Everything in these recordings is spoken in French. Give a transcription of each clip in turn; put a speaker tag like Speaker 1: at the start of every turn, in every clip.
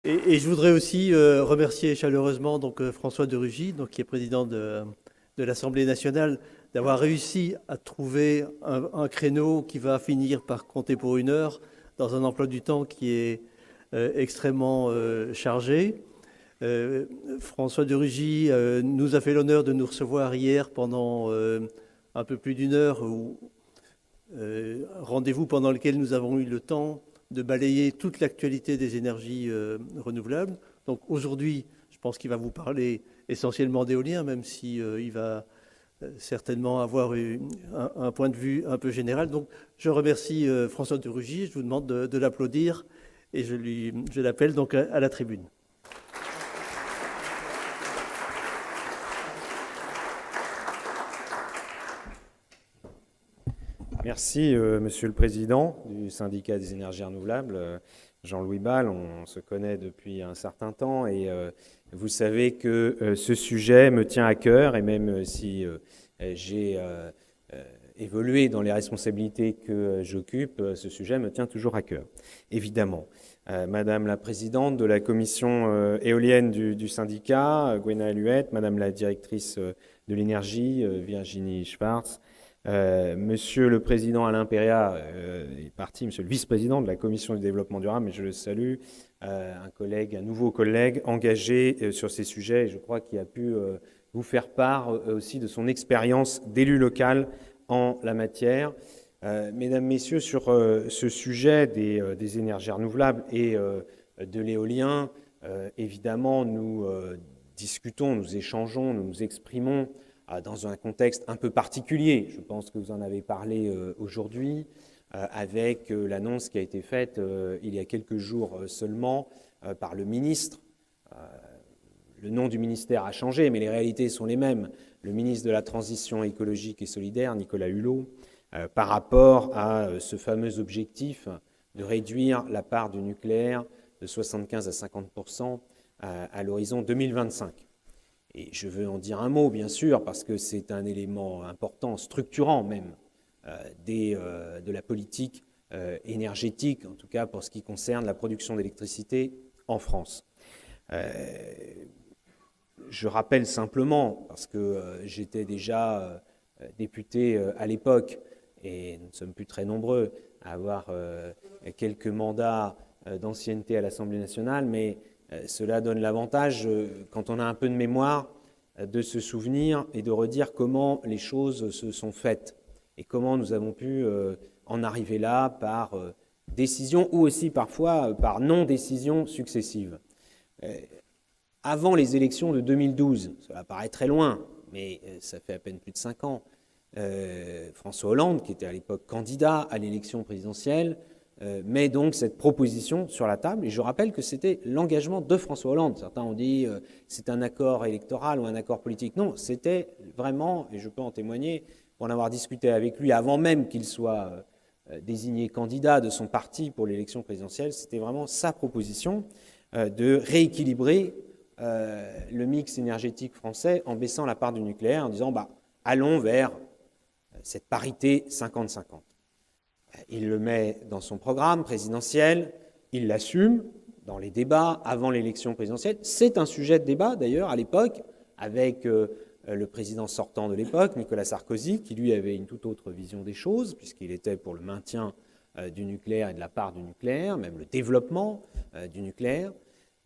Speaker 1: Et je voudrais aussi remercier chaleureusement François de Rugy, qui est président de l'Assemblée nationale, d'avoir réussi à trouver un créneau qui va finir par compter pour 1 heure dans un emploi du temps qui est extrêmement chargé. François de Rugy nous a fait l'honneur de nous recevoir hier pendant un peu plus d'1 heure, rendez-vous pendant lequel nous avons eu le temps de balayer toute l'actualité des énergies renouvelables. Donc aujourd'hui, je pense qu'il va vous parler essentiellement d'éolien, même si il va certainement avoir un point de vue un peu général. Donc je remercie François de Rugy, je vous demande de l'applaudir et je l'appelle donc à la tribune.
Speaker 2: Merci, Monsieur le Président du syndicat des énergies renouvelables, Jean-Louis Bal. On se connaît depuis un certain temps et vous savez que ce sujet me tient à cœur, et même si j'ai évolué dans les responsabilités que j'occupe, ce sujet me tient toujours à cœur, évidemment. Madame la Présidente de la Commission éolienne du syndicat, Gwena Huette, Madame la Directrice de l'énergie, Virginie Schwartz, Monsieur le Président Alain Péria est parti, Monsieur le Vice-président de la Commission du développement durable, mais je le salue, un nouveau collègue engagé sur ces sujets, et je crois qu'il a pu vous faire part aussi de son expérience d'élu local en la matière. Mesdames, Messieurs, sur ce sujet des énergies renouvelables et de l'éolien, évidemment, nous discutons, nous échangeons, nous nous exprimons dans un contexte un peu particulier. Je pense que vous en avez parlé aujourd'hui, avec l'annonce qui a été faite il y a quelques jours seulement par le ministre. Le nom du ministère a changé, mais les réalités sont les mêmes. Le ministre de la Transition écologique et solidaire, Nicolas Hulot, par rapport à ce fameux objectif de réduire la part du nucléaire de 75 à 50% à l'horizon 2025. Et je veux en dire un mot, bien sûr, parce que c'est un élément important, structurant même, de la politique énergétique, en tout cas pour ce qui concerne la production d'électricité en France. Je rappelle simplement, parce que j'étais déjà député à l'époque, et nous ne sommes plus très nombreux à avoir quelques mandats d'ancienneté à l'Assemblée nationale, mais cela donne l'avantage, quand on a un peu de mémoire, de se souvenir et de redire comment les choses se sont faites et comment nous avons pu en arriver là par décision ou aussi parfois par non-décision successive. Avant les élections de 2012, cela paraît très loin, mais ça fait à peine plus de 5 ans, François Hollande, qui était à l'époque candidat à l'élection présidentielle, met donc cette proposition sur la table, et je rappelle que c'était l'engagement de François Hollande. Certains ont dit c'est un accord électoral ou un accord politique. Non, c'était vraiment, et je peux en témoigner, pour en avoir discuté avec lui avant même qu'il soit désigné candidat de son parti pour l'élection présidentielle, c'était vraiment sa proposition de rééquilibrer le mix énergétique français en baissant la part du nucléaire, en disant allons vers cette parité 50-50. Il le met dans son programme présidentiel, il l'assume dans les débats avant l'élection présidentielle. C'est un sujet de débat, d'ailleurs, à l'époque, avec le président sortant de l'époque, Nicolas Sarkozy, qui lui avait une toute autre vision des choses, puisqu'il était pour le maintien du nucléaire et de la part du nucléaire, même le développement du nucléaire.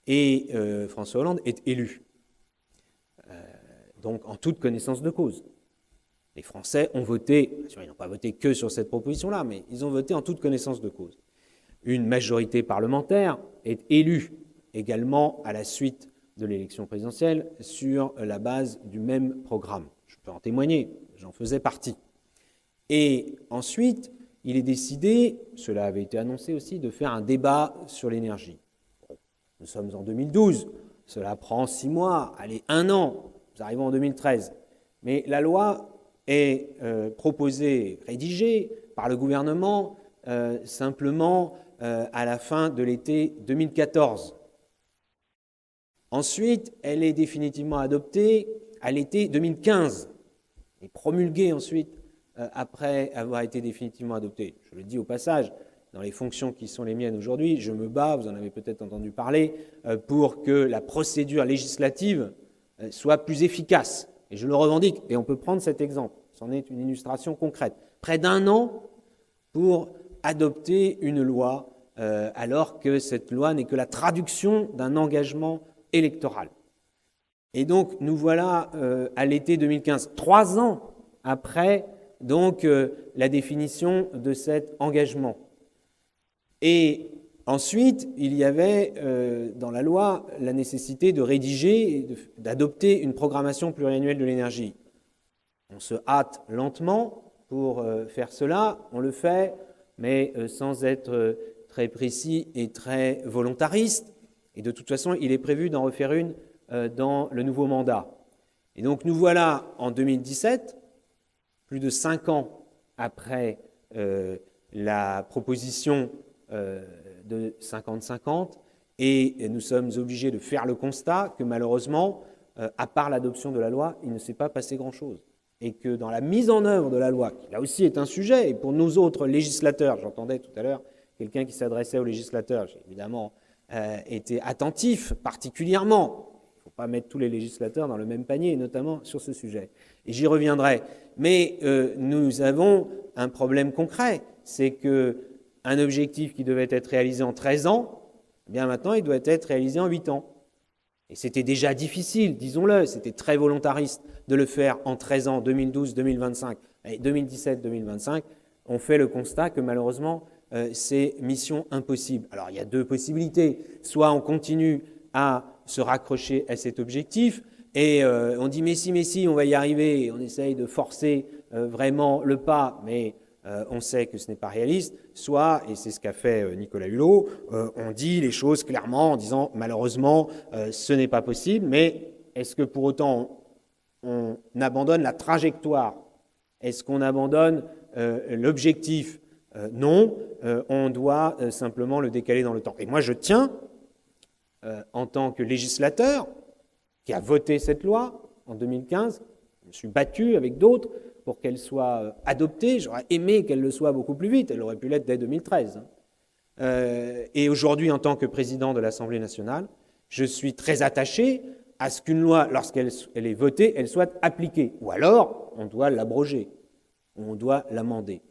Speaker 2: Et François Hollande est élu, donc en toute connaissance de cause. Les Français ont voté, bien sûr, ils n'ont pas voté que sur cette proposition-là, mais ils ont voté en toute connaissance de cause. Une majorité parlementaire est élue également à la suite de l'élection présidentielle sur la base du même programme. Je peux en témoigner, j'en faisais partie. Et ensuite, il est décidé, cela avait été annoncé aussi, de faire un débat sur l'énergie. Nous sommes en 2012, cela prend 6 mois, allez, 1 an, nous arrivons en 2013. Mais la loi est proposée, rédigée par le gouvernement simplement à la fin de l'été 2014. Ensuite, elle est définitivement adoptée à l'été 2015 et promulguée ensuite après avoir été définitivement adoptée. Je le dis au passage, dans les fonctions qui sont les miennes aujourd'hui, je me bats, vous en avez peut-être entendu parler, pour que la procédure législative soit plus efficace. Et je le revendique. Et on peut prendre cet exemple. C'en est une illustration concrète. Près d'1 an pour adopter une loi, alors que cette loi n'est que la traduction d'un engagement électoral. Et donc, nous voilà à l'été 2015, 3 ans après donc, la définition de cet engagement. Et ensuite, il y avait dans la loi la nécessité de rédiger, d'adopter une programmation pluriannuelle de l'énergie. On se hâte lentement pour faire cela, on le fait, mais sans être très précis et très volontariste. Et de toute façon, il est prévu d'en refaire une dans le nouveau mandat. Et donc nous voilà en 2017, plus de 5 ans après la proposition de 50-50, et nous sommes obligés de faire le constat que malheureusement, à part l'adoption de la loi, il ne s'est pas passé grand-chose. Et que dans la mise en œuvre de la loi, qui là aussi est un sujet, et pour nous autres législateurs, j'entendais tout à l'heure quelqu'un qui s'adressait aux législateurs, j'ai évidemment été attentif particulièrement. Il ne faut pas mettre tous les législateurs dans le même panier, notamment sur ce sujet. Et j'y reviendrai. Mais nous avons un problème concret, c'est qu'un objectif qui devait être réalisé en 13 ans, eh bien maintenant il doit être réalisé en 8 ans. Et c'était déjà difficile, disons-le, c'était très volontariste de le faire en 13 ans, 2012-2025 et 2017-2025. On fait le constat que malheureusement, c'est mission impossible. Alors il y a 2 possibilités. Soit on continue à se raccrocher à cet objectif et on dit mais si, on va y arriver, et on essaye de forcer vraiment le pas, mais on sait que ce n'est pas réaliste, soit, et c'est ce qu'a fait Nicolas Hulot, on dit les choses clairement en disant malheureusement ce n'est pas possible, mais est-ce que pour autant on abandonne la trajectoire? Est-ce qu'on abandonne l'objectif? Non, on doit simplement le décaler dans le temps. Et moi je tiens, en tant que législateur qui a voté cette loi en 2015, je me suis battu avec d'autres pour qu'elle soit adoptée. J'aurais aimé qu'elle le soit beaucoup plus vite. Elle aurait pu l'être dès 2013. Et aujourd'hui, en tant que président de l'Assemblée nationale, je suis très attaché à ce qu'une loi, lorsqu'elle est votée, elle soit appliquée. Ou alors, on doit l'abroger, on doit l'amender.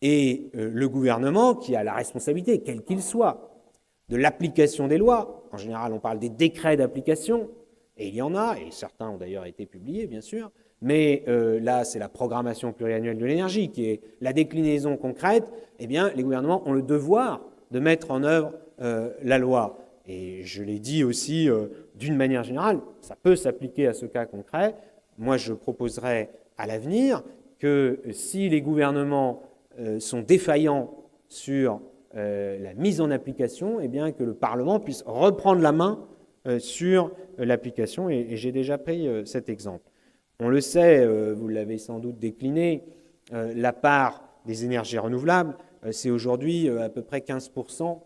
Speaker 2: Et le gouvernement, qui a la responsabilité, quel qu'il soit, de l'application des lois, en général, on parle des décrets d'application, et il y en a, et certains ont d'ailleurs été publiés, bien sûr, mais là, c'est la programmation pluriannuelle de l'énergie qui est la déclinaison concrète. Eh bien, les gouvernements ont le devoir de mettre en œuvre la loi. Et je l'ai dit aussi, d'une manière générale, ça peut s'appliquer à ce cas concret. Moi, je proposerais à l'avenir que si les gouvernements sont défaillants sur la mise en application, eh bien, que le Parlement puisse reprendre la main sur l'application. Et j'ai déjà pris cet exemple. On le sait, vous l'avez sans doute décliné, la part des énergies renouvelables, c'est aujourd'hui à peu près 15%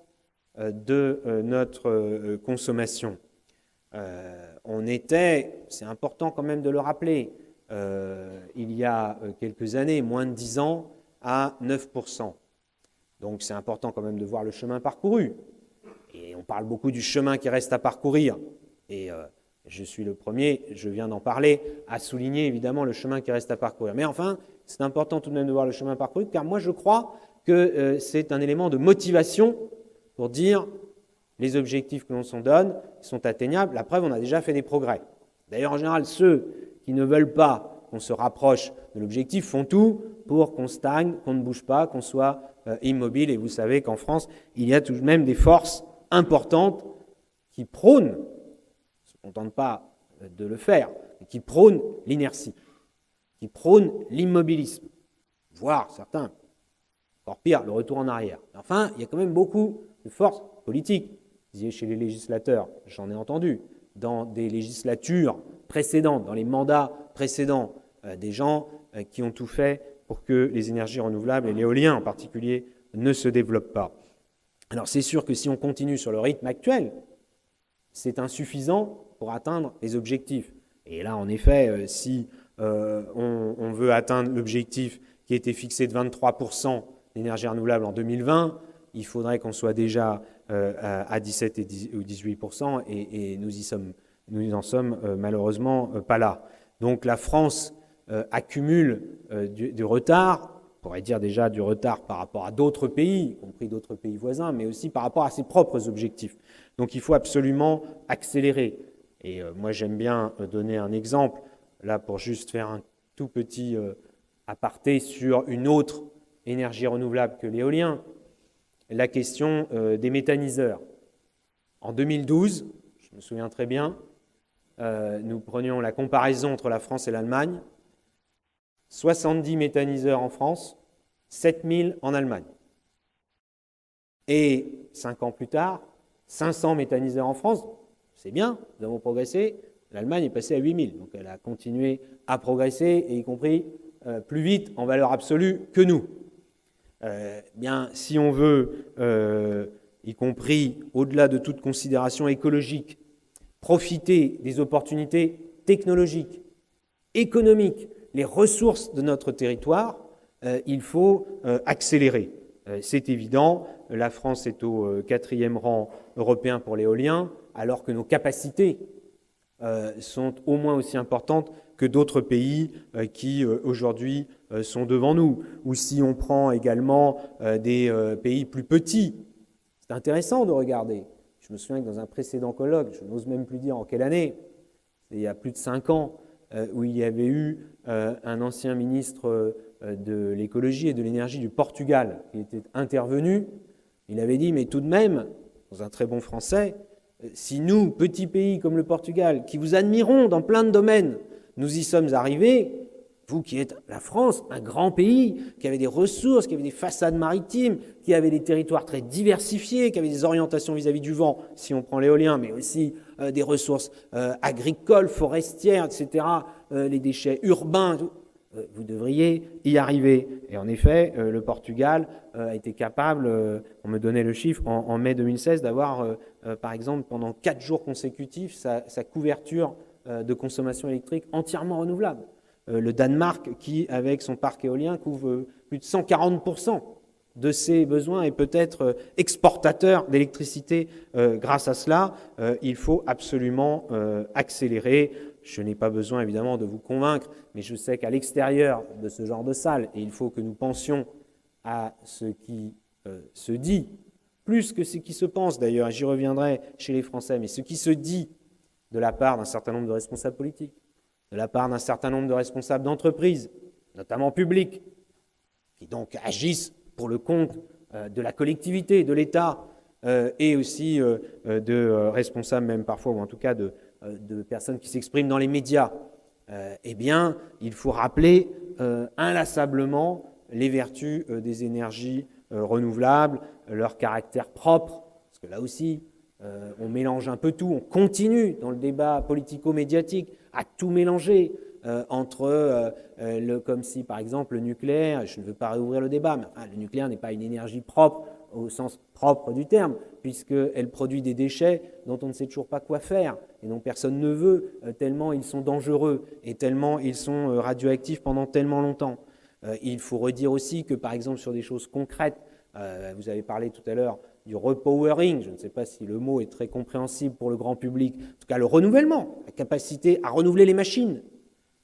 Speaker 2: de notre consommation. On était, c'est important quand même de le rappeler, il y a quelques années, moins de 10 ans, à 9%. Donc c'est important quand même de voir le chemin parcouru. Et on parle beaucoup du chemin qui reste à parcourir. Et je suis le premier, je viens d'en parler, à souligner évidemment le chemin qui reste à parcourir. Mais enfin, c'est important tout de même de voir le chemin parcouru, car moi je crois que c'est un élément de motivation pour dire les objectifs que l'on s'en donne sont atteignables. La preuve, on a déjà fait des progrès. D'ailleurs, en général, ceux qui ne veulent pas qu'on se rapproche de l'objectif font tout pour qu'on stagne, qu'on ne bouge pas, qu'on soit immobile. Et vous savez qu'en France, il y a tout de même des forces importantes qui prônent, on ne tente pas de le faire, mais qui prônent l'inertie, qui prônent l'immobilisme, voire certains, encore pire, le retour en arrière. Enfin, il y a quand même beaucoup de forces politiques. Vous disiez chez les législateurs, j'en ai entendu, dans des législatures précédentes, dans les mandats précédents, des gens qui ont tout fait pour que les énergies renouvelables, et l'éolien en particulier, ne se développent pas. Alors c'est sûr que si on continue sur le rythme actuel, c'est insuffisant pour atteindre les objectifs. Et là, en effet, si on veut atteindre l'objectif qui a été fixé de 23% d'énergie renouvelable en 2020, il faudrait qu'on soit déjà à 17 ou 18%, et nous n'en sommes malheureusement pas là. Donc la France accumule du retard, on pourrait dire déjà du retard par rapport à d'autres pays, y compris d'autres pays voisins, mais aussi par rapport à ses propres objectifs. Donc il faut absolument accélérer. Et moi j'aime bien donner un exemple, là pour juste faire un tout petit aparté sur une autre énergie renouvelable que l'éolien, la question des méthaniseurs. En 2012, je me souviens très bien, nous prenions la comparaison entre la France et l'Allemagne, 70 méthaniseurs en France, 7000 en Allemagne. Et 5 ans plus tard, 500 méthaniseurs en France, c'est bien, nous avons progressé, l'Allemagne est passée à 8000, donc elle a continué à progresser, et y compris plus vite en valeur absolue que nous. Bien, si on veut, y compris au-delà de toute considération écologique, profiter des opportunités technologiques, économiques, les ressources de notre territoire, il faut accélérer. C'est évident, la France est au 4e rang européen pour l'éolien, alors que nos capacités sont au moins aussi importantes que d'autres pays qui aujourd'hui sont devant nous. Ou si on prend également des pays plus petits, c'est intéressant de regarder. Je me souviens que dans un précédent colloque, je n'ose même plus dire en quelle année, il y a plus de 5 ans, où il y avait eu un ancien ministre de l'écologie et de l'énergie du Portugal qui était intervenu. Il avait dit, mais tout de même, dans un très bon français, si nous, petits pays comme le Portugal, qui vous admirons dans plein de domaines, nous y sommes arrivés, vous qui êtes la France, un grand pays, qui avait des ressources, qui avait des façades maritimes, qui avait des territoires très diversifiés, qui avait des orientations vis-à-vis du vent, si on prend l'éolien, mais aussi des ressources agricoles, forestières, etc., les déchets urbains, tout, vous devriez y arriver. Et en effet, le Portugal a été capable, on me donnait le chiffre, en mai 2016, d'avoir, par exemple, pendant 4 jours consécutifs, sa couverture de consommation électrique entièrement renouvelable. Le Danemark, qui, avec son parc éolien, couvre plus de 140% de ses besoins et peut-être exportateur d'électricité grâce à cela. Il faut absolument accélérer. Je n'ai pas besoin, évidemment, de vous convaincre, mais je sais qu'à l'extérieur de ce genre de salle, et il faut que nous pensions à ce qui se dit, plus que ce qui se pense d'ailleurs, et j'y reviendrai chez les Français, mais ce qui se dit de la part d'un certain nombre de responsables politiques, de la part d'un certain nombre de responsables d'entreprises, notamment publiques, qui donc agissent pour le compte de la collectivité, de l'État, et aussi de responsables même parfois, ou en tout cas de personnes qui s'expriment dans les médias, eh bien, il faut rappeler inlassablement les vertus des énergies renouvelables, leur caractère propre, parce que là aussi, on mélange un peu tout, on continue dans le débat politico-médiatique à tout mélanger entre, comme si par exemple le nucléaire, je ne veux pas réouvrir le débat, mais le nucléaire n'est pas une énergie propre au sens propre du terme, puisqu'elle produit des déchets dont on ne sait toujours pas quoi faire et dont personne ne veut, tellement ils sont dangereux et tellement ils sont radioactifs pendant tellement longtemps. Il faut redire aussi que par exemple sur des choses concrètes, vous avez parlé tout à l'heure du repowering, je ne sais pas si le mot est très compréhensible pour le grand public, en tout cas le renouvellement, la capacité à renouveler les machines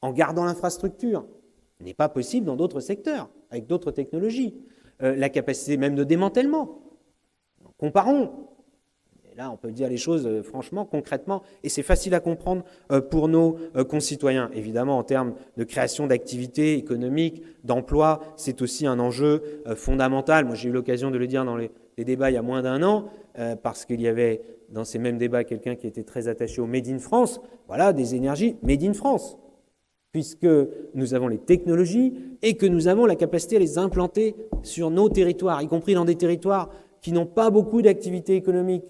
Speaker 2: en gardant l'infrastructure, n'est pas possible dans d'autres secteurs, avec d'autres technologies. La capacité même de démantèlement, comparons. Et là, on peut dire les choses franchement, concrètement, et c'est facile à comprendre pour nos concitoyens. Évidemment, en termes de création d'activités économiques, d'emplois, c'est aussi un enjeu fondamental. Moi, j'ai eu l'occasion de le dire dans les débats il y a moins d'un an, parce qu'il y avait dans ces mêmes débats quelqu'un qui était très attaché au Made in France. Voilà, des énergies Made in France, puisque nous avons les technologies et que nous avons la capacité à les implanter sur nos territoires, y compris dans des territoires qui n'ont pas beaucoup d'activités économiques,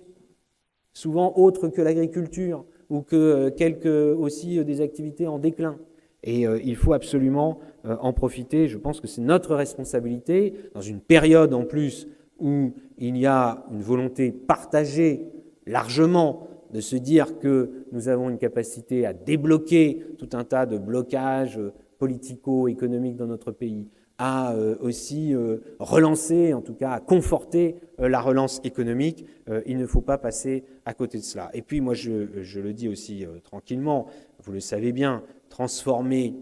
Speaker 2: souvent autres que l'agriculture ou que quelques aussi des activités en déclin. Et il faut absolument en profiter. Je pense que c'est notre responsabilité, dans une période en plus où il y a une volonté partagée largement de se dire que nous avons une capacité à débloquer tout un tas de blocages politico-économiques dans notre pays, à aussi relancer, en tout cas à conforter la relance économique. Il ne faut pas passer à côté de cela. Et puis moi, je le dis aussi tranquillement, vous le savez bien, transformer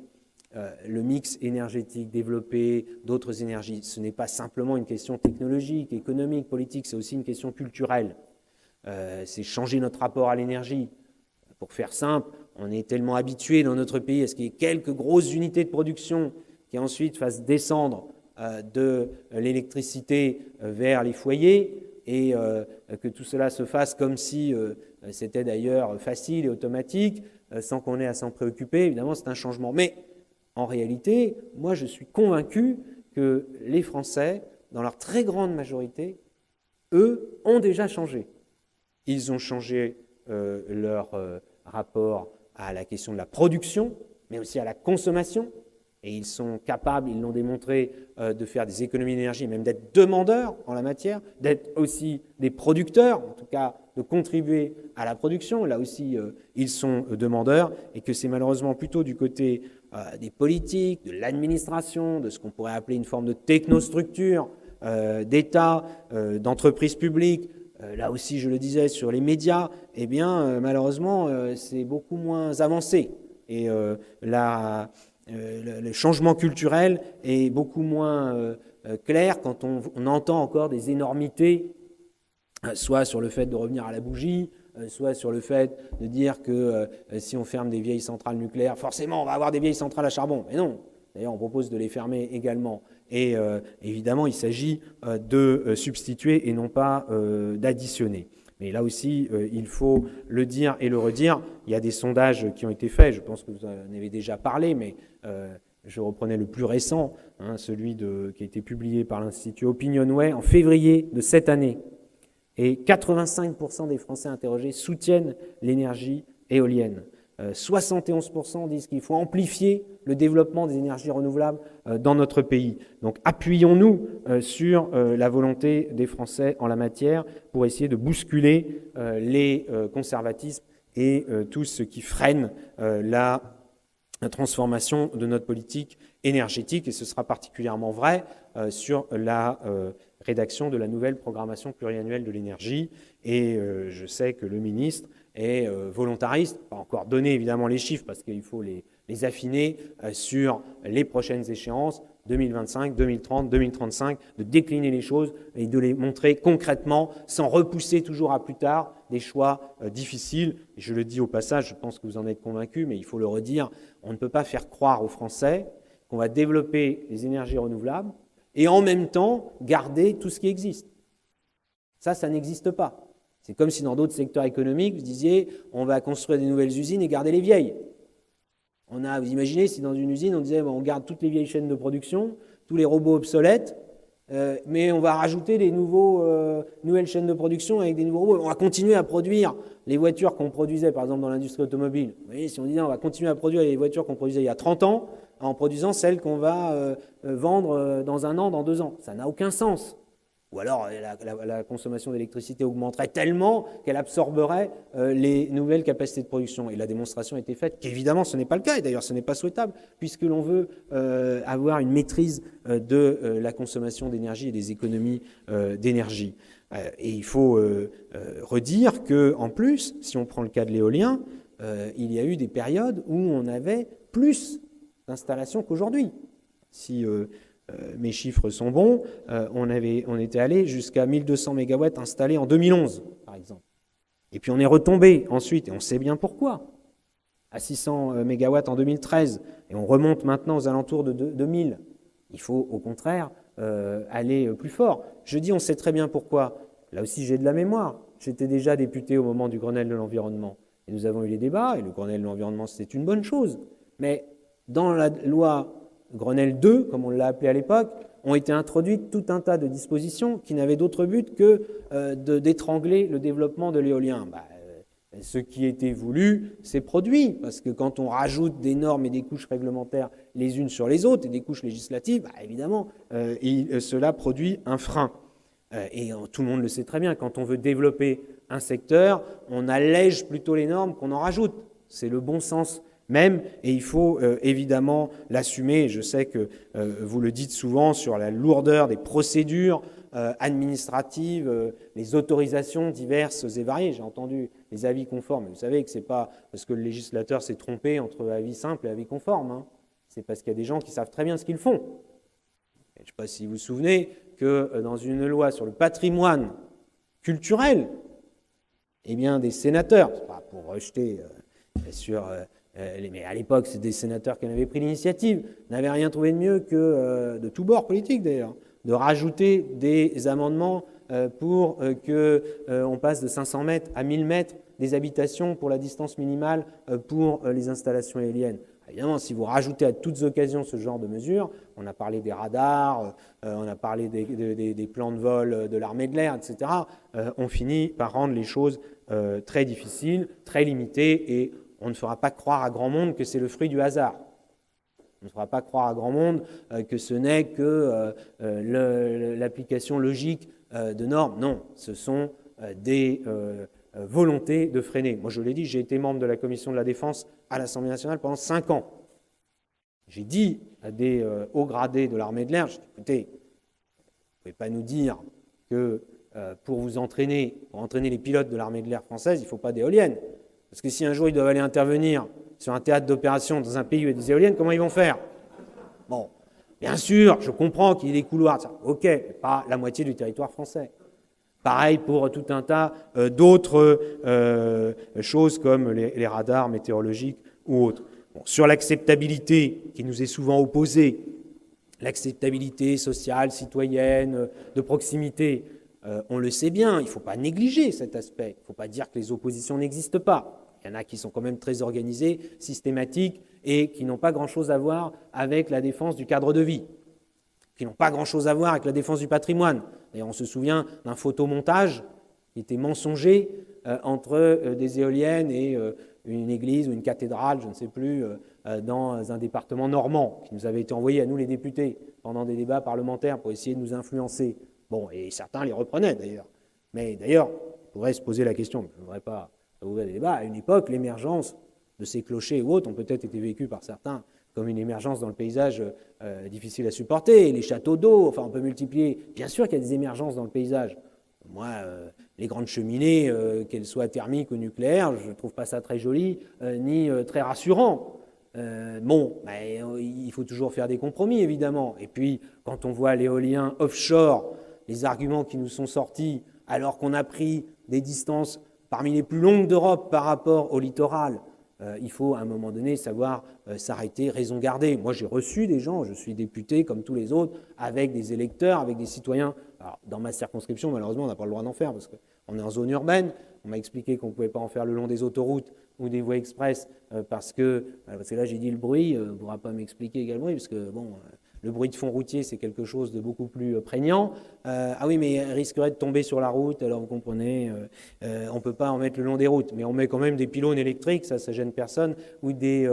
Speaker 2: le mix énergétique, développer d'autres énergies, ce n'est pas simplement une question technologique, économique, politique, c'est aussi une question culturelle. C'est changer notre rapport à l'énergie. Pour faire simple, on est tellement habitué dans notre pays à ce qu'il y ait quelques grosses unités de production qui ensuite fassent descendre de l'électricité vers les foyers et que tout cela se fasse comme si c'était d'ailleurs facile et automatique, sans qu'on ait à s'en préoccuper. Évidemment, c'est un changement. Mais en réalité, moi, je suis convaincu que les Français, dans leur très grande majorité, eux, ont déjà changé. Ils ont changé leur rapport à la question de la production, mais aussi à la consommation. Et ils sont capables, ils l'ont démontré, de faire des économies d'énergie, même d'être demandeurs en la matière, d'être aussi des producteurs, en tout cas de contribuer à la production. Là aussi, ils sont demandeurs et que c'est malheureusement plutôt du côté des politiques, de l'administration, de ce qu'on pourrait appeler une forme de technostructure, d'État, d'entreprise publique. Là aussi, je le disais, sur les médias, eh bien, malheureusement, c'est beaucoup moins avancé. Et le changement culturel est beaucoup moins clair quand on entend encore des énormités, soit sur le fait de revenir à la bougie, soit sur le fait de dire que si on ferme des vieilles centrales nucléaires, forcément on va avoir des vieilles centrales à charbon. Mais non, d'ailleurs on propose de les fermer également. Et évidemment il s'agit de substituer et non pas d'additionner. Mais là aussi, il faut le dire et le redire. Il y a des sondages qui ont été faits, je pense que vous en avez déjà parlé, mais je reprenais le plus récent, celui qui a été publié par l'Institut Opinionway en février de cette année. Et 85% des Français interrogés soutiennent l'énergie éolienne. 71% disent qu'il faut amplifier le développement des énergies renouvelables dans notre pays. Donc appuyons-nous sur la volonté des Français en la matière pour essayer de bousculer les conservatismes et tout ce qui freine la transformation de notre politique énergétique. Et ce sera particulièrement vrai sur la rédaction de la nouvelle programmation pluriannuelle de l'énergie. Et je sais que le ministre est volontariste, pas encore donné évidemment les chiffres parce qu'il faut les affiner sur les prochaines échéances, 2025, 2030, 2035, de décliner les choses et de les montrer concrètement sans repousser toujours à plus tard des choix difficiles. Et je le dis au passage, je pense que vous en êtes convaincus, mais il faut le redire, on ne peut pas faire croire aux Français qu'on va développer les énergies renouvelables et en même temps garder tout ce qui existe. Ça n'existe pas. C'est comme si dans d'autres secteurs économiques, vous disiez on va construire des nouvelles usines et garder les vieilles. Vous imaginez si dans une usine, on disait on garde toutes les vieilles chaînes de production, tous les robots obsolètes, mais on va rajouter des nouvelles chaînes de production avec des nouveaux robots. On va continuer à produire les voitures qu'on produisait, par exemple, dans l'industrie automobile. Vous voyez, si on disait on va continuer à produire les voitures qu'on produisait il y a 30 ans, en produisant celles qu'on va vendre dans 1 an, dans 2 ans. Ça n'a aucun sens. Ou alors la consommation d'électricité augmenterait tellement qu'elle absorberait les nouvelles capacités de production. Et la démonstration a été faite qu'évidemment ce n'est pas le cas, et d'ailleurs ce n'est pas souhaitable, puisque l'on veut avoir une maîtrise de la consommation d'énergie et des économies d'énergie. Et il faut redire qu'en plus, si on prend le cas de l'éolien, il y a eu des périodes où on avait plus d'installations qu'aujourd'hui. Si mes chiffres sont bons, on était allé jusqu'à 1200 MW installés en 2011, par exemple. Et puis on est retombé ensuite, et on sait bien pourquoi, à 600 MW en 2013, et on remonte maintenant aux alentours de 2000. Il faut au contraire aller plus fort. Je dis on sait très bien pourquoi. Là aussi j'ai de la mémoire. J'étais déjà député au moment du Grenelle de l'environnement. Et nous avons eu les débats, et le Grenelle de l'environnement c'était une bonne chose. Mais dans la loi Grenelle 2, comme on l'a appelé à l'époque, ont été introduites tout un tas de dispositions qui n'avaient d'autre but que d'étrangler le développement de l'éolien. Ce qui était voulu s'est produit, parce que quand on rajoute des normes et des couches réglementaires les unes sur les autres, et des couches législatives, évidemment, cela produit un frein. Et tout le monde le sait très bien, quand on veut développer un secteur, on allège plutôt les normes qu'on en rajoute. C'est le bon sens même, et il faut évidemment l'assumer. Je sais que vous le dites souvent sur la lourdeur des procédures administratives, les autorisations diverses et variées. J'ai entendu les avis conformes. Vous savez que ce n'est pas parce que le législateur s'est trompé entre avis simple et avis conforme. Hein. C'est parce qu'il y a des gens qui savent très bien ce qu'ils font. Je ne sais pas si vous vous souvenez que dans une loi sur le patrimoine culturel, eh bien, des sénateurs, c'est pas pour rejeter sur... mais à l'époque, c'est des sénateurs qui en avaient pris l'initiative, n'avaient rien trouvé de mieux que, de tous bords politiques d'ailleurs, de rajouter des amendements pour qu'on passe de 500 mètres à 1000 mètres des habitations pour la distance minimale pour les installations éoliennes. Évidemment, si vous rajoutez à toutes occasions ce genre de mesures, on a parlé des radars, on a parlé des plans de vol de l'armée de l'air, etc., on finit par rendre les choses très difficiles, très limitées, et on ne fera pas croire à grand monde que c'est le fruit du hasard. On ne fera pas croire à grand monde que ce n'est que l'application logique de normes. Non, ce sont des volontés de freiner. Moi, je l'ai dit, j'ai été membre de la commission de la défense à l'Assemblée nationale pendant 5 ans. J'ai dit à des hauts gradés de l'armée de l'air, écoutez, vous ne pouvez pas nous dire que pour vous entraîner, pour entraîner les pilotes de l'armée de l'air française, il ne faut pas d'éoliennes. Parce que si un jour ils doivent aller intervenir sur un théâtre d'opération dans un pays où il y a des éoliennes, comment ils vont faire? Bon, bien sûr, je comprends qu'il y ait des couloirs, ça. Ok, mais pas la moitié du territoire français. Pareil pour tout un tas d'autres choses comme les radars météorologiques ou autres. Bon, sur l'acceptabilité qui nous est souvent opposée, l'acceptabilité sociale, citoyenne, de proximité, on le sait bien, il ne faut pas négliger cet aspect. Il ne faut pas dire que les oppositions n'existent pas. Il y en a qui sont quand même très organisées, systématiques et qui n'ont pas grand-chose à voir avec la défense du cadre de vie, qui n'ont pas grand-chose à voir avec la défense du patrimoine. D'ailleurs, on se souvient d'un photomontage qui était mensonger entre des éoliennes et une église ou une cathédrale, je ne sais plus, dans un département normand, qui nous avait été envoyé à nous les députés pendant des débats parlementaires pour essayer de nous influencer. Bon, et certains les reprenaient d'ailleurs. Mais d'ailleurs, on pourrait se poser la question, je ne voudrais pas ouvrir des débats, à une époque, l'émergence de ces clochers ou autres ont peut-être été vécus par certains comme une émergence dans le paysage difficile à supporter, les châteaux d'eau, enfin on peut multiplier. Bien sûr qu'il y a des émergences dans le paysage. Moi, les grandes cheminées, qu'elles soient thermiques ou nucléaires, je ne trouve pas ça très joli, ni très rassurant. Bon, il faut toujours faire des compromis, évidemment. Et puis, quand on voit l'éolien offshore, les arguments qui nous sont sortis, alors qu'on a pris des distances parmi les plus longues d'Europe par rapport au littoral, il faut à un moment donné savoir s'arrêter, raison garder. Moi, j'ai reçu des gens, je suis député comme tous les autres, avec des électeurs, avec des citoyens. Alors, dans ma circonscription, malheureusement, on n'a pas le droit d'en faire parce qu'on est en zone urbaine. On m'a expliqué qu'on ne pouvait pas en faire le long des autoroutes ou des voies express parce que là, j'ai dit le bruit, on ne pourra pas m'expliquer quel bruit parce que, bon, le bruit de fond routier, c'est quelque chose de beaucoup plus prégnant. Ah oui, mais il risquerait de tomber sur la route, alors vous comprenez, on ne peut pas en mettre le long des routes, mais on met quand même des pylônes électriques, ça gêne personne, ou des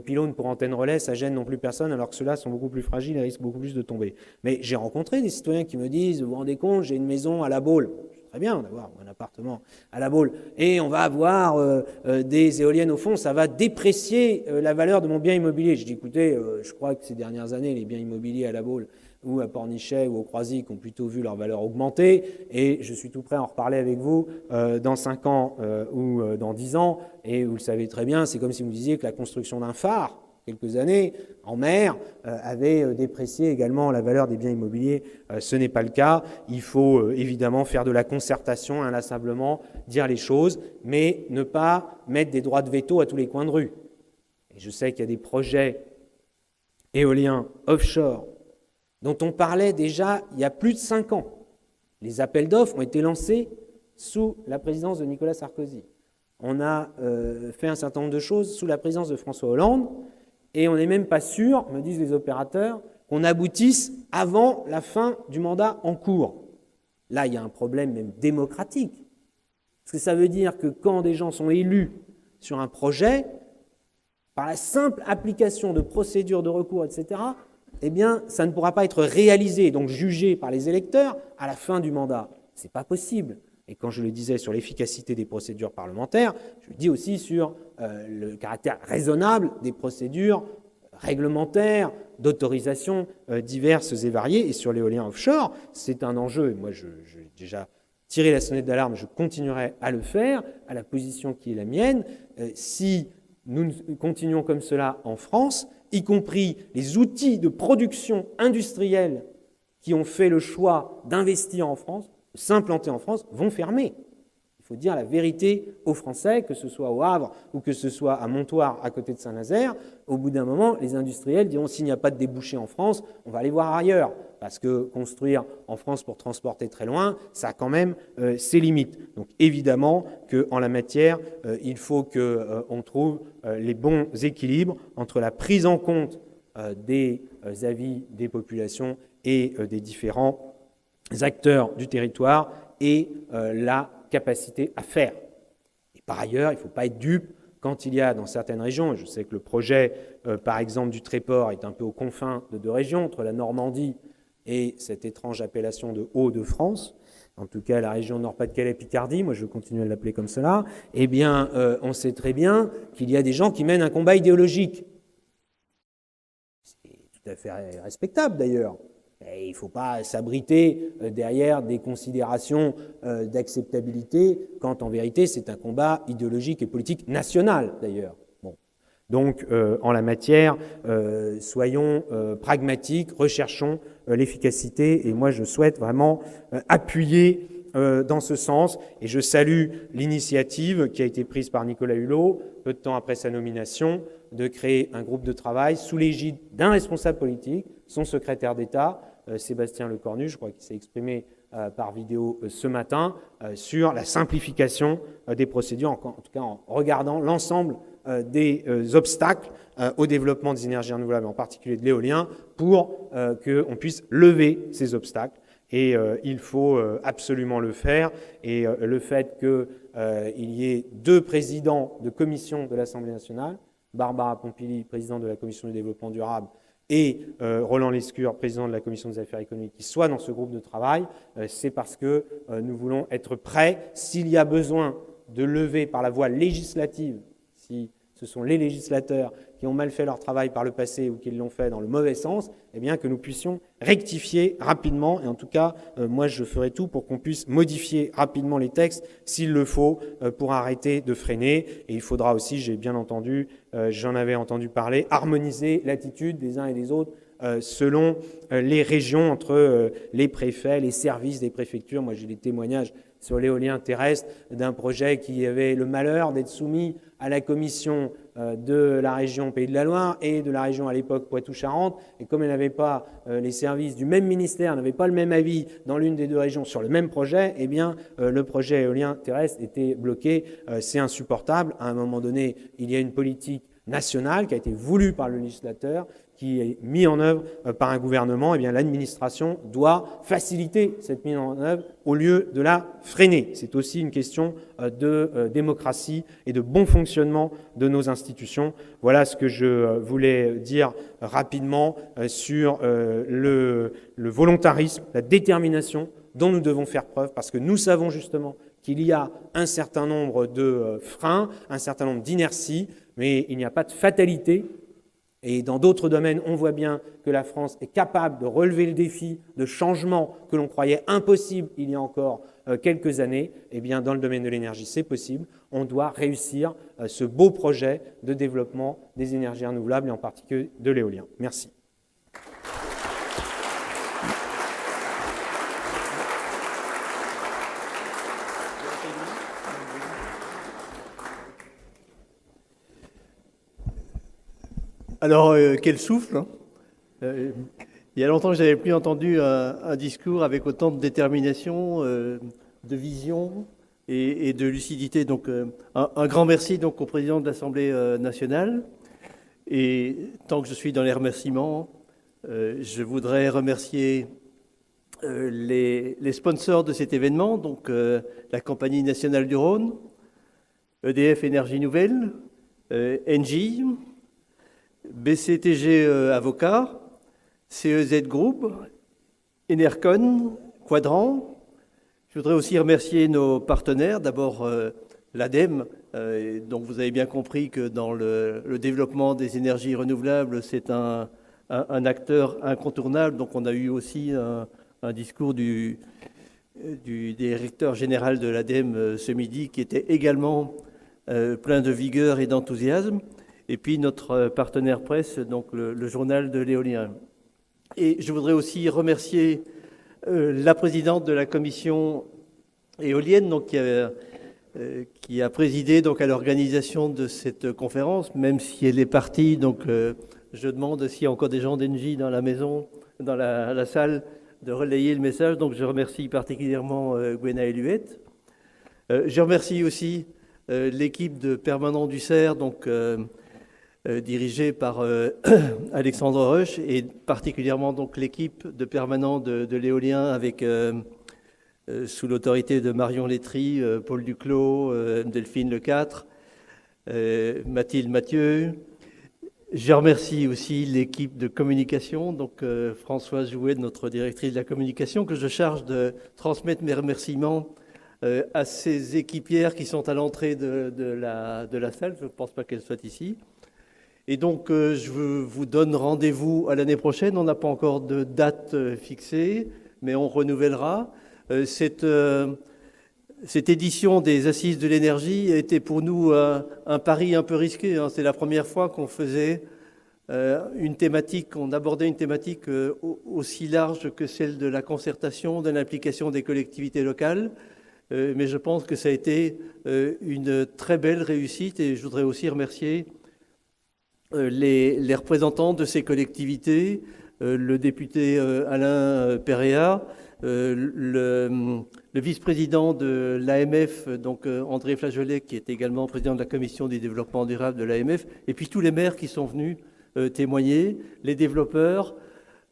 Speaker 2: pylônes pour antenne relais, ça gêne non plus personne, alors que ceux-là sont beaucoup plus fragiles et risquent beaucoup plus de tomber. Mais j'ai rencontré des citoyens qui me disent, vous vous rendez compte, j'ai une maison à La Baule. Très bien d'avoir un appartement à La Baule. Et on va avoir des éoliennes au fond, ça va déprécier la valeur de mon bien immobilier. Je dis, écoutez, je crois que ces dernières années, les biens immobiliers à La Baule ou à Pornichet ou au Croisic ont plutôt vu leur valeur augmenter. Et je suis tout prêt à en reparler avec vous dans 5 ans ou dans 10 ans. Et vous le savez très bien, c'est comme si vous me disiez que la construction d'un phare, quelques années, en mer, avait déprécié également la valeur des biens immobiliers. Ce n'est pas le cas. Il faut évidemment faire de la concertation inlassablement, dire les choses, mais ne pas mettre des droits de veto à tous les coins de rue. Et je sais qu'il y a des projets éoliens offshore dont on parlait déjà il y a plus de 5 ans. Les appels d'offres ont été lancés sous la présidence de Nicolas Sarkozy. On a fait un certain nombre de choses sous la présidence de François Hollande, et on n'est même pas sûr, me disent les opérateurs, qu'on aboutisse avant la fin du mandat en cours. Là, il y a un problème même démocratique. Parce que ça veut dire que quand des gens sont élus sur un projet, par la simple application de procédures de recours, etc., eh bien, ça ne pourra pas être réalisé, donc jugé par les électeurs à la fin du mandat. Ce n'est pas possible. Et quand je le disais sur l'efficacité des procédures parlementaires, je le dis aussi sur le caractère raisonnable des procédures réglementaires, d'autorisation diverses et variées. Et sur l'éolien offshore, c'est un enjeu. Et moi, j'ai déjà tiré la sonnette d'alarme, je continuerai à le faire, à la position qui est la mienne. Si nous continuons comme cela en France, y compris les outils de production industrielle qui ont fait le choix d'investir en France, de s'implanter en France, vont fermer. Il faut dire la vérité aux Français, que ce soit au Havre ou que ce soit à Montoire, à côté de Saint-Nazaire. Au bout d'un moment, les industriels diront s'il n'y a pas de débouchés en France, on va aller voir ailleurs. Parce que construire en France pour transporter très loin, ça a quand même ses limites. Donc évidemment qu'en la matière, il faut qu'on trouve les bons équilibres entre la prise en compte des avis des populations et des différents acteurs du territoire et la capacité à faire. Et par ailleurs, il ne faut pas être dupe quand il y a dans certaines régions, et je sais que le projet, par exemple, du Tréport est un peu aux confins de deux régions, entre la Normandie et cette étrange appellation de Hauts-de-France, en tout cas la région Nord-Pas-de-Calais-Picardie, moi je continue à l'appeler comme cela, eh bien, on sait très bien qu'il y a des gens qui mènent un combat idéologique. C'est tout à fait respectable d'ailleurs. Et il ne faut pas s'abriter derrière des considérations d'acceptabilité, quand en vérité c'est un combat idéologique et politique national d'ailleurs. Bon. Donc en la matière, soyons pragmatiques, recherchons l'efficacité, et moi je souhaite vraiment appuyer dans ce sens, et je salue l'initiative qui a été prise par Nicolas Hulot, peu de temps après sa nomination, de créer un groupe de travail sous l'égide d'un responsable politique, son secrétaire d'État, Sébastien Lecornu, je crois qu'il s'est exprimé par vidéo ce matin, sur la simplification des procédures, en tout cas en regardant l'ensemble des obstacles au développement des énergies renouvelables, en particulier de l'éolien, pour qu'on puisse lever ces obstacles. Et il faut absolument le faire. Et le fait qu'il y ait deux présidents de commission de l'Assemblée nationale, Barbara Pompili, présidente de la Commission du développement durable, et Roland Lescure, président de la Commission des affaires économiques, qui soit dans ce groupe de travail, c'est parce que nous voulons être prêts, s'il y a besoin de lever par la voie législative, si ce sont les législateurs qui ont mal fait leur travail par le passé ou qui l'ont fait dans le mauvais sens, eh bien que nous puissions rectifier rapidement. Et en tout cas, moi je ferai tout pour qu'on puisse modifier rapidement les textes s'il le faut pour arrêter de freiner. Et il faudra aussi, j'ai bien entendu, j'en avais entendu parler, harmoniser l'attitude des uns et des autres selon les régions, entre les préfets, les services des préfectures. Moi j'ai des témoignages sur l'éolien terrestre d'un projet qui avait le malheur d'être soumis à la commission de la région Pays de la Loire et de la région à l'époque Poitou-Charentes. Et comme elle n'avait pas, les services du même ministère n'avaient pas le même avis dans l'une des deux régions sur le même projet, eh bien le projet éolien terrestre était bloqué. C'est insupportable. À un moment donné, il y a une politique nationale qui a été voulue par le législateur, qui est mise en œuvre par un gouvernement. Eh bien l'administration doit faciliter cette mise en œuvre au lieu de la freiner. C'est aussi une question de démocratie et de bon fonctionnement de nos institutions. Voilà ce que je voulais dire rapidement sur le volontarisme, la détermination dont nous devons faire preuve, parce que nous savons justement qu'il y a un certain nombre de freins, un certain nombre d'inerties, mais il n'y a pas de fatalité. Et dans d'autres domaines, on voit bien que la France est capable de relever le défi de changement que l'on croyait impossible il y a encore quelques années. Eh bien, dans le domaine de l'énergie, c'est possible. On doit réussir ce beau projet de développement des énergies renouvelables et en particulier de l'éolien. Merci.
Speaker 1: Alors, quel souffle, hein. Il y a longtemps que je n'avais plus entendu un discours avec autant de détermination, de vision et de lucidité. Donc, un grand merci donc, au président de l'Assemblée nationale. Et tant que je suis dans les remerciements, je voudrais remercier les sponsors de cet événement, donc la Compagnie nationale du Rhône, EDF Énergie Nouvelle, Engie, BCTG Avocats, CEZ Group, Enercon, Quadrant, Je voudrais aussi remercier nos partenaires, d'abord l'ADEME, donc vous avez bien compris que dans le développement des énergies renouvelables, c'est un acteur incontournable. Donc on a eu aussi un discours du directeur général de l'ADEME ce midi qui était également plein de vigueur et d'enthousiasme. Et puis notre partenaire presse, donc le journal de l'éolien. Et je voudrais aussi remercier la présidente de la commission éolienne, donc, qui a présidé donc, à l'organisation de cette conférence, même si elle est partie. Donc, je demande s'il y a encore des gens d'Engie dans la maison, dans la salle, de relayer le message. Donc, je remercie particulièrement Gwenaëlle Huette. Je remercie aussi l'équipe de permanents du CER, donc dirigée par Alexandre Roche, et particulièrement donc l'équipe de permanents de l'éolien avec sous l'autorité de Marion Létry, Paul Duclos, Delphine Lecâtre, Mathilde Mathieu. Je remercie aussi l'équipe de communication, donc Françoise Jouet, notre directrice de la communication, que je charge de transmettre mes remerciements à ces équipières qui sont à l'entrée de la salle. Je ne pense pas qu'elles soient ici. Et donc, je vous donne rendez-vous à l'année prochaine. On n'a pas encore de date fixée, mais on renouvellera. Cette édition des Assises de l'énergie a été pour nous un pari un peu risqué. C'est la première fois qu'on faisait une thématique, on abordait une thématique aussi large que celle de la concertation, de l'implication des collectivités locales. Mais je pense que ça a été une très belle réussite et je voudrais aussi remercier les représentants de ces collectivités, le député Alain Péréa, le vice-président de l'AMF, donc André Flageolet, qui est également président de la commission du développement durable de l'AMF, et puis tous les maires qui sont venus témoigner, les développeurs,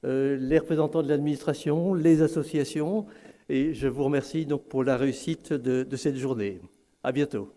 Speaker 1: les représentants de l'administration, les associations. Et je vous remercie donc pour la réussite de cette journée. À bientôt.